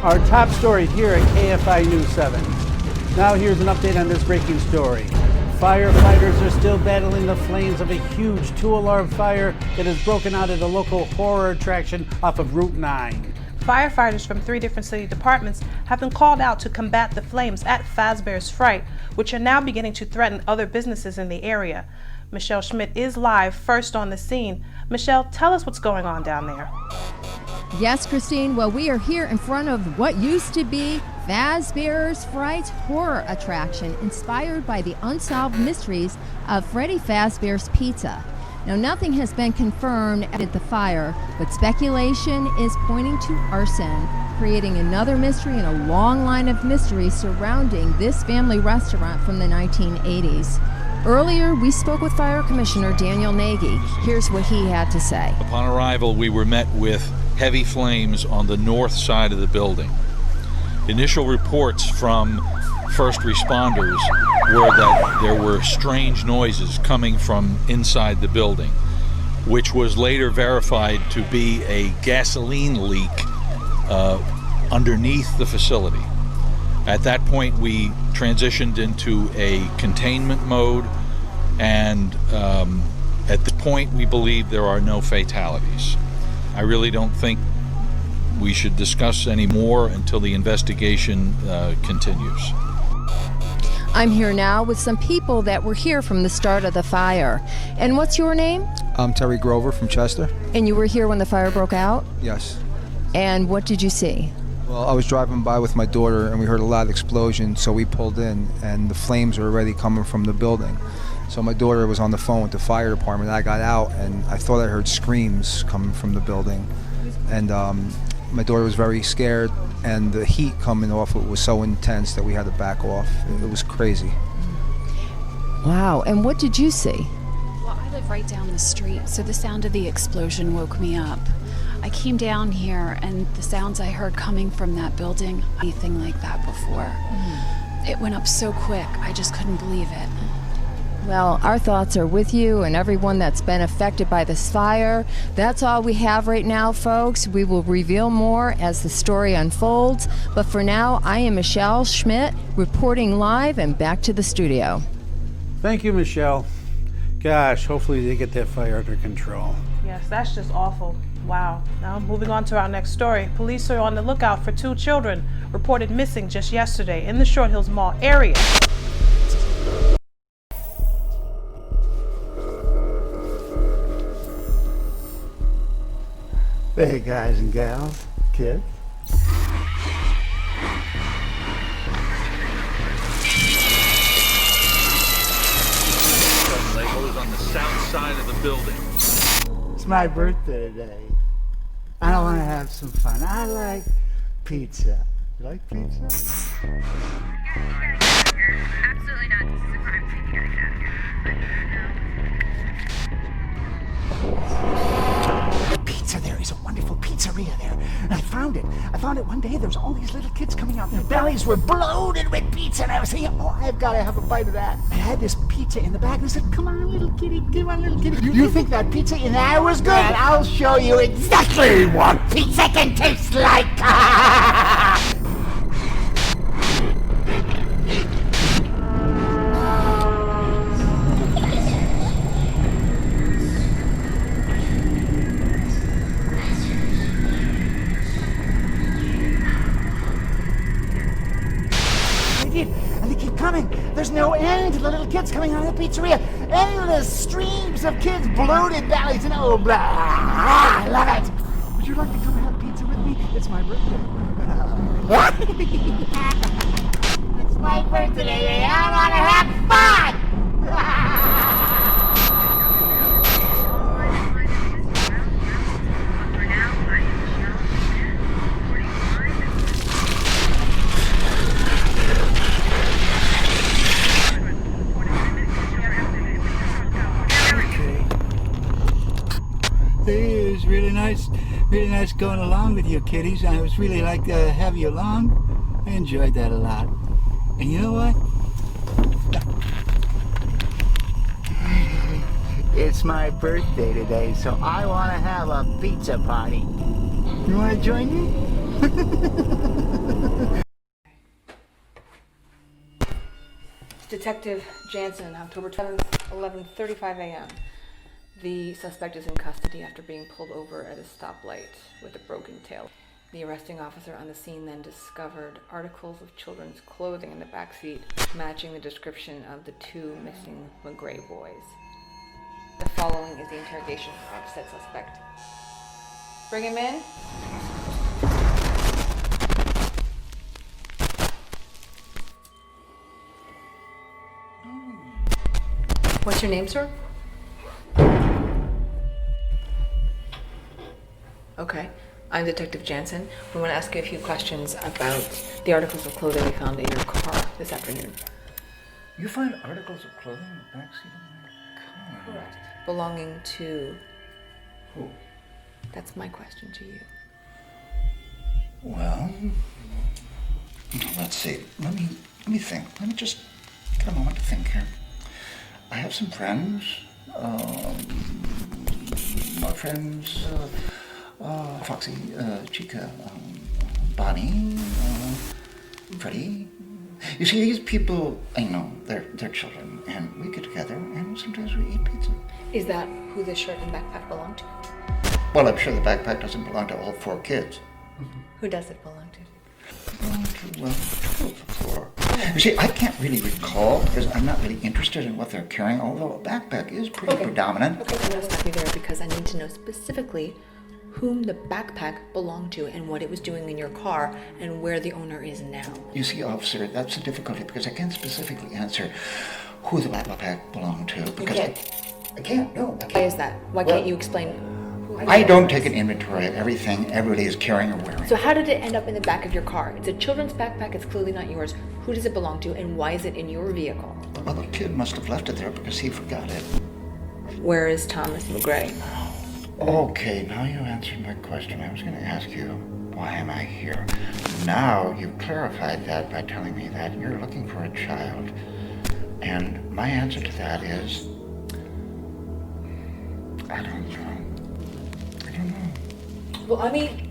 Our top story here at KFI News 7. Now here's an update on this breaking story. Firefighters are still battling the flames of a huge two-alarm fire that has broken out at a local horror attraction off of Route 9. Firefighters from 3 different city departments have been called out to combat the flames at Fazbear's Fright, which are now beginning to threaten other businesses in the area. Michelle Schmidt is live first on the scene. Michelle, tell us what's going on down there. Yes, Christine. Well, we are here in front of what used to be Fazbear's Fright horror attraction, inspired by the unsolved mysteries of Freddy Fazbear's Pizza. Now, nothing has been confirmed at the fire, but speculation is pointing to arson, creating another mystery in a long line of mysteries surrounding this family restaurant from the 1980s. Earlier, we spoke with Fire Commissioner Daniel Nagy. Here's what he had to say. Upon arrival, we were met with heavy flames on the north side of the building. Initial reports from first responders were that there were strange noises coming from inside the building, which was later verified to be a gasoline leak underneath the facility. At that point, we transitioned into a containment mode, and at this point, we believe there are no fatalities. I really don't think we should discuss any more until the investigation continues. I'm here now with some people that were here from the start of the fire. And what's your name? I'm Terry Grover from Chester. And you were here when the fire broke out? Yes. And what did you see? Well, I was driving by with my daughter and we heard a loud explosion, so we pulled in and the flames were already coming from the building. So my daughter was on the phone with the fire department. I got out and I thought I heard screams coming from the building. And my daughter was very scared, and the heat coming off it was so intense that we had to back off. It was crazy. Wow, and what did you see? Well, I live right down the street, so the sound of the explosion woke me up. I came down here, and the sounds I heard coming from that building, anything like that before. It went up so quick, I just couldn't believe it. Well, our thoughts are with you and everyone that's been affected by this fire. That's all we have right now, folks. We will reveal more as the story unfolds. But for now, I am Michelle Schmidt, reporting live and back to the studio. Thank you, Michelle. Gosh, hopefully they get that fire under control. Yes, that's just awful. Wow. Now, moving on to our next story. Police are on the lookout for 2 children reported missing just yesterday in the Short Hills Mall area. Hey guys and gals, kids. Legos on the south side of the building. It's my birthday today. I don't want to have some fun. I like pizza. You like pizza? Absolutely not. This is a crime scene. You gotta get out of here. Pizza, there is a wonderful pizzeria there. And I found it. I found it one day. There was all these little kids coming out. Their bellies were bloated with pizza. And I was thinking, oh, I've got to have a bite of that. I had this pizza in the bag. And I said, come on, little kitty. Come on, little kitty. You think that pizza in there was good? And I'll show you exactly what pizza can taste like. And they keep coming. There's no end to the little kids coming out of the pizzeria. Endless streams of kids, bloated bellies, and oh, blah. I love it. Would you like to come have pizza with me? It's my birthday. It's my birthday. I want to have fun. It was really nice going along with you kiddies. I was really like to have you along. I enjoyed that a lot. And you know what? It's my birthday today, so I want to have a pizza party. You want to join me? Detective Jansen, October 7th, 11:35 a.m. The suspect is in custody after being pulled over at a stoplight with a broken tail. The arresting officer on the scene then discovered articles of children's clothing in the backseat matching the description of the two missing McGray boys. The following is the interrogation of said suspect. Bring him in. What's your name, sir? Okay. I'm Detective Jansen. We want to ask you a few questions about the articles of clothing we found in your car this afternoon. You find articles of clothing in the backseat of my car? Correct. Belonging to... Who? That's my question to you. Well, let's see. Let me think. Let me just get a moment to think here. I have some friends. My friends, Foxy, Chica, Bonnie, Freddie. You see, these people, I know, they're children, and we get together, and sometimes we eat pizza. Is that who the shirt and backpack belong to? Well, I'm sure the backpack doesn't belong to all 4 kids. Who does it belong to? Well, 2 of the 4. You see, I can't really recall because I'm not really interested in what they're carrying, although a backpack is pretty predominant. Okay, I'm going to stop you there because I need to know specifically whom the backpack belonged to and what it was doing in your car and where the owner is now. You see, officer, that's the difficulty because I can't specifically answer who the backpack belonged to because I can't. No, I can't. Why is that? Why can't you explain? I don't take an inventory of everything everybody is carrying or wearing. So how did it end up in the back of your car? It's a children's backpack, it's clearly not yours. Who does it belong to and why is it in your vehicle? Well, the kid must have left it there because he forgot it. Where is Thomas McGray? Okay, now you answered my question. I was going to ask you, why am I here? Now you've clarified that by telling me that you're looking for a child. And my answer to that is, I don't know. Well, let me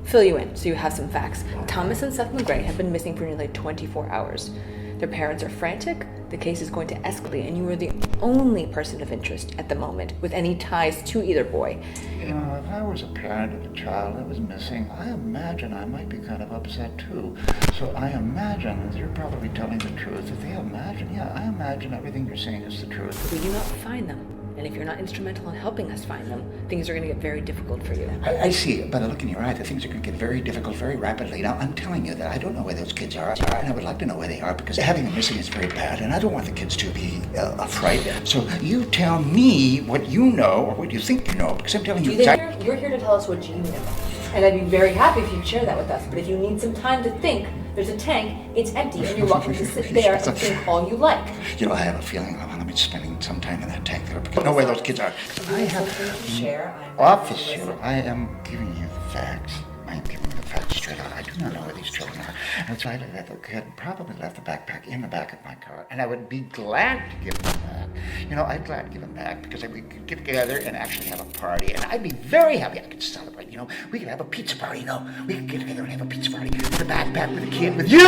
fill you in so you have some facts. Thomas and Seth McGray have been missing for nearly 24 hours. Their parents are frantic, the case is going to escalate, and you are the only person of interest at the moment with any ties to either boy. You know, if I was a parent of a child that was missing, I imagine I might be kind of upset too. So I imagine that you're probably telling the truth. If they imagine, I imagine everything you're saying is the truth. If we do not find them, and if you're not instrumental in helping us find them, things are going to get very difficult for you. I see. By the look in your eye, the things are going to get very difficult very rapidly. Now, I'm telling you that I don't know where those kids are, and I would like to know where they are because having them missing is very bad, and I don't want the kids to be a fright. So you tell me what you know or what you think you know, because I'm telling you exactly. You're here to tell us what you know. And I'd be very happy if you'd share that with us. But if you need some time to think, there's a tank, it's empty, and you're welcome to sit there and think all you like. You know, I have a feeling I'm going to be spending some time in that tank there because I know where those kids are. I have to share. Officer, I am giving you the facts. I am giving you the facts straight out. I do not know where these children are. And that's why the kid probably left the backpack in the back of my car. And I would be glad to give them back. You know, I'd glad to give them back because we could get together and actually have a party. And I'd be very happy. I could celebrate, you know. We could have a pizza party, you know. We could get together and have a pizza party with a backpack, with a kid, with you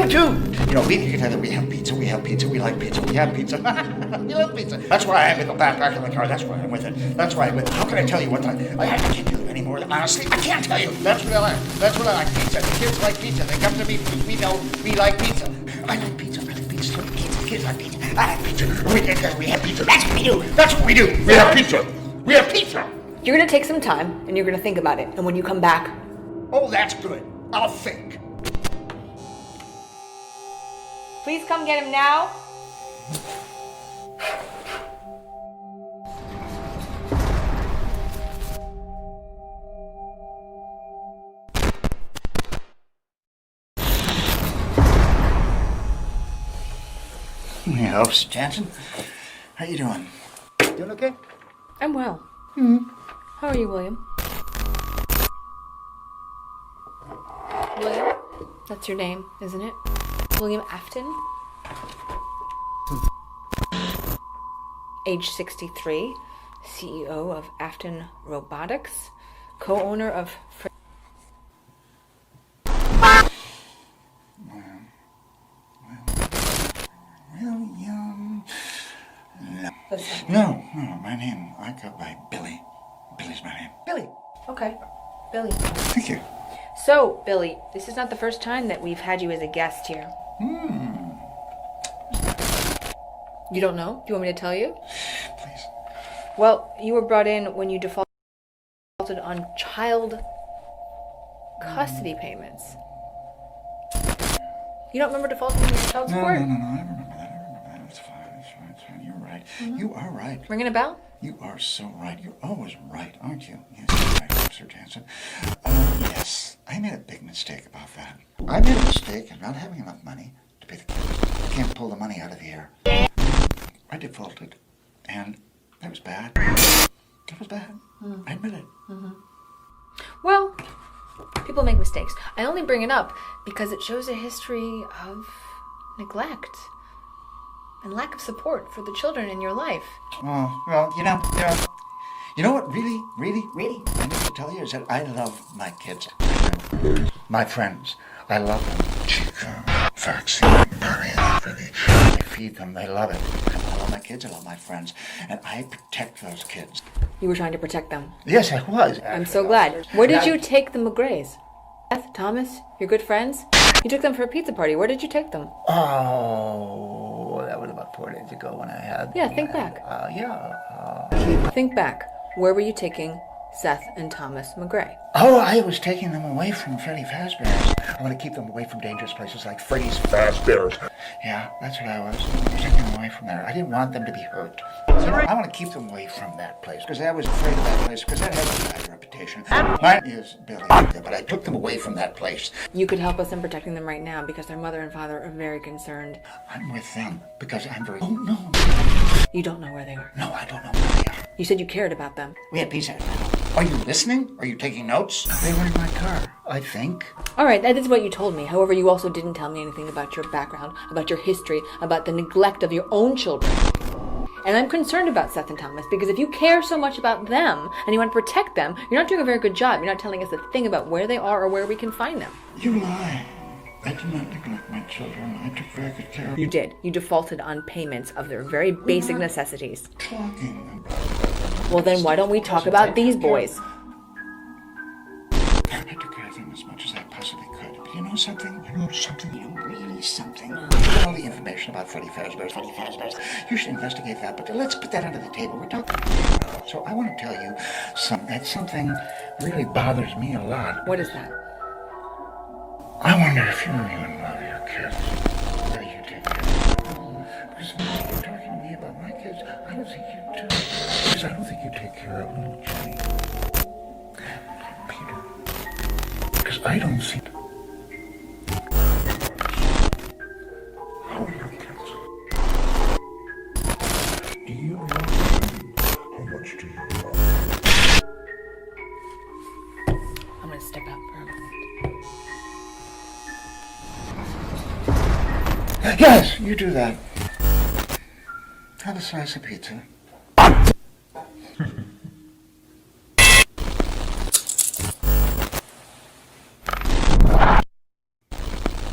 too. You know, we get together, we have pizza, we like pizza, we have pizza. We love pizza. That's why I'm with the backpack in the car. That's why I'm with it. That's why I'm with it. How can I tell you what I can't do it anymore. Honestly, I can't tell you. That's what I like. That's what I like. Pizza. The kids like pizza. They come to me because we know we like pizza. I like pizza. I like pizza. Kids like pizza. I like pizza. We have pizza. That's what we do. That's what we do. We have pizza. We have pizza. You're going to take some time, and you're going to think about it. And when you come back... Oh, that's good. I'll think. Please come get him now. Yeah, Officer Jansen. How you doing? Doing okay? I'm well. How are you, William? William? That's your name, isn't it? William Afton? Age 63, CEO of Afton Robotics, co-owner of... No, my name, I go by Billy. Billy's my name. Billy. Okay. Billy. Thank you. So, Billy, this is not the first time that we've had you as a guest here. You don't know? Do you want me to tell you? Please. Well, you were brought in when you defaulted on child custody payments. You don't remember defaulting on your child support? No, I remember that. It's fine. You're right. You are right. Ringing a bell? You are so right. You're always right, aren't you? Yes, you're right, Officer Jansen. Yes, I made a big mistake about that. I made a mistake in not having enough money to pay the kids. I can't pull the money out of the air. I defaulted, and that was bad. That was bad. I admit it. Well, people make mistakes. I only bring it up because it shows a history of neglect and lack of support for the children in your life. Oh, well, you know what really I need to tell you is that I love my kids. My friends. I love them. Chica, Foxy, Barry, Freddie. I feed them. They love it. I love my kids. I love my friends. And I protect those kids. You were trying to protect them. Yes, I was. I'm so glad. Where did you take the McGrays? Beth, Thomas, your good friends? You took them for a pizza party. Where did you take them? Oh, that was about 4 days ago when I had... Yeah, think back. Think back. Where were you taking Seth and Thomas McGray? Oh, I was taking them away from Freddy Fazbear's. I want to keep them away from dangerous places like Freddy's Fazbear's. Yeah, that's what I was. I was taking them away from there. I didn't want them to be hurt. I want to keep them away from that place because I was afraid of that place because that has a bad reputation. Mine is Billy, but I took them away from that place. You could help us in protecting them right now because their mother and father are very concerned. I'm with them because I'm very... Oh, no. You don't know where they are. No, I don't know where they are. You said you cared about them. We had pizza. Are you listening? Are you taking notes? They were in my car, I think. All right, that is what you told me. However, you also didn't tell me anything about your background, about your history, about the neglect of your own children. And I'm concerned about Seth and Thomas because if you care so much about them and you want to protect them, you're not doing a very good job. You're not telling us a thing about where they are or where we can find them. You lie. I did not neglect my children. I took very good care of them. You did. You defaulted on payments of their very basic necessities. Talking about... Well, then why don't we talk about these boys? I took care of them as much as I possibly could. But you know something? Really something. Look at all the information about Freddy Fazbear's. You should investigate that, but let's put that under the table. We're talking about it. So I want to tell you something really bothers me a lot. What is that? I wonder if you even love your kids. How you take care of them. Because when you're talking to me about my kids, I don't think you do. Because I don't think you take care of little Jenny. Peter. Because I don't see... How are your kids? Do you love them? How much do you love them? I'm going to step out for a moment. Yes, you do that. Have a slice of pizza.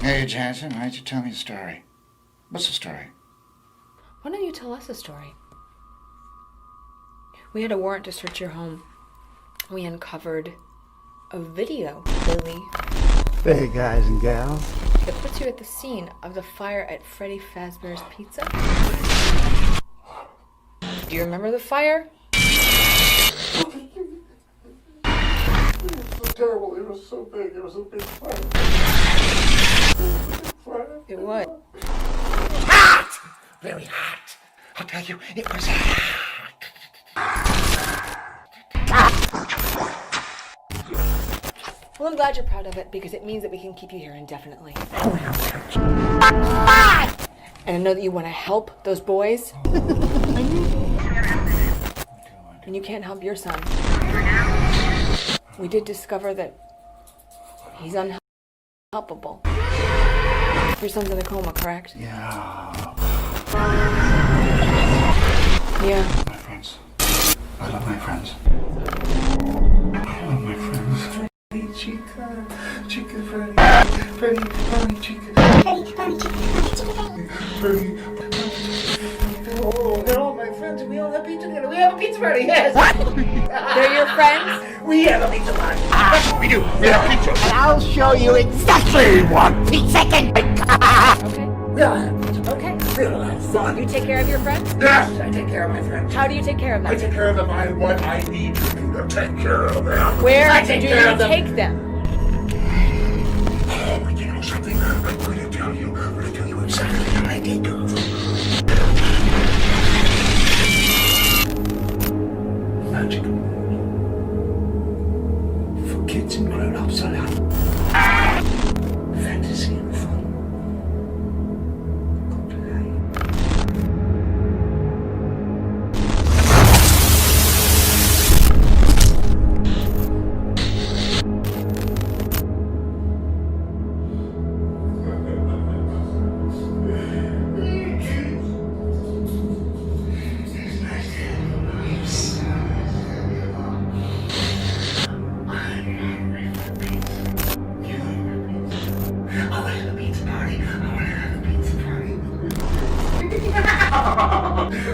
Hey, Jansen, why don't you tell me a story? What's the story? Why don't you tell us a story? We had a warrant to search your home. We uncovered a video, Billy. Hey, guys and gals. That puts you at the scene of the fire at Freddy Fazbear's Pizza. Do you remember the fire? It was so terrible. It was so big. It was a big fire. It was. Hot! Very hot. I'll tell you, it was hot. Well, I'm glad you're proud of it because it means that we can keep you here indefinitely. And I know that you want to help those boys. And you can't help your son. We did discover that he's unhelpable. Your son's in a coma, correct? Yeah. Yeah. My friends. I love my friends. I love my friends. Chica, Freddy, Chica. Oh, they're all my friends. friends and we all have pizza together. We have a pizza party, yes. They're your friends? We have a pizza party. That's what we do. We have pizza. And I'll show you exactly what pizza can make. Okay. We all have pizza. Okay. We all have fun. You take care of your friends? Yes, I take care of my friends. How do you take care of them? I take care of them by what I need to do to take care of them. Where I do take you care of them. take them? Oh, you know something? I'm going to tell you. I'm going to tell you exactly how I take care of them. Magic. For kids and grown-ups alike. Fantasy and fun. Come to life.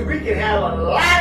We can have a lot